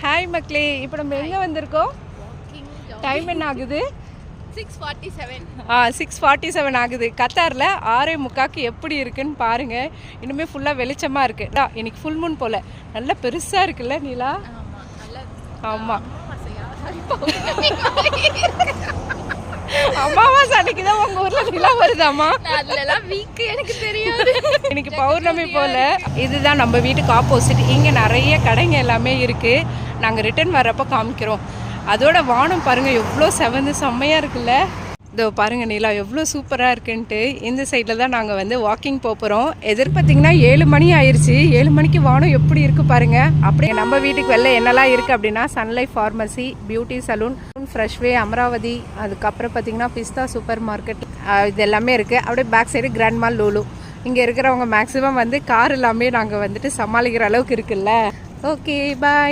Hi மக்களே, இப்போ நம்ம எங்கே வந்திருக்கோம்? டைம் என்ன ஆகுது? 6:47 ஆகுது. கத்தாரில் 6:45 எப்படி இருக்குன்னு பாருங்கள். இன்னுமே ஃபுல்லாக வெளிச்சமாக இருக்குது. இன்னைக்கு ஃபுல் மூன் போல் நல்லா பெருசாக இருக்குல்ல நீலா? ஆமாம், அம்மாவாசை அன்னைக்கு தான் உங்கள் ஊரில் நிலா வருதாம்மா? எனக்கு தெரியாது. இன்னைக்கு பௌர்ணமி போல். இதுதான் நம்ம வீட்டுக்கு ஆப்போசிட். இங்கே நிறைய கடைங்க எல்லாமே இருக்குது. நாங்கள் ரிட்டர்ன் வர்றப்போ காமிக்கிறோம். அதோட வானம் பாருங்கள் எவ்வளோ செவந்து செம்மையாக இருக்குல்ல. இதோ பாருங்கள் நீலா எவ்வளோ சூப்பராக இருக்குன்ட்டு. இந்த சைடில் தான் நாங்கள் வந்து வாக்கிங் போகிறோம். எதிர்பார்த்திங்கன்னா 7 மணி ஆயிடுச்சு. 7 மணிக்கு வானம் எப்படி இருக்குது பாருங்கள். அப்படியே நம்ம வீட்டுக்கு வெளில என்னெல்லாம் இருக்குது அப்படின்னா Sunlife pharmacy, beauty salon, Freshway, Amaravati, அதுக்கப்புறம் பார்த்திங்கன்னா பிஸ்தா சூப்பர் மார்க்கெட், இது எல்லாமே இருக்குது. அப்படியே back side grand mall, Lulu. இங்கே இருக்கிறவங்க மேக்ஸிமம் வந்து கார் எல்லாமே நாங்கள் வந்துட்டு சமாளிக்கிற அளவுக்கு இருக்குல்ல. ஓகே, பாய்.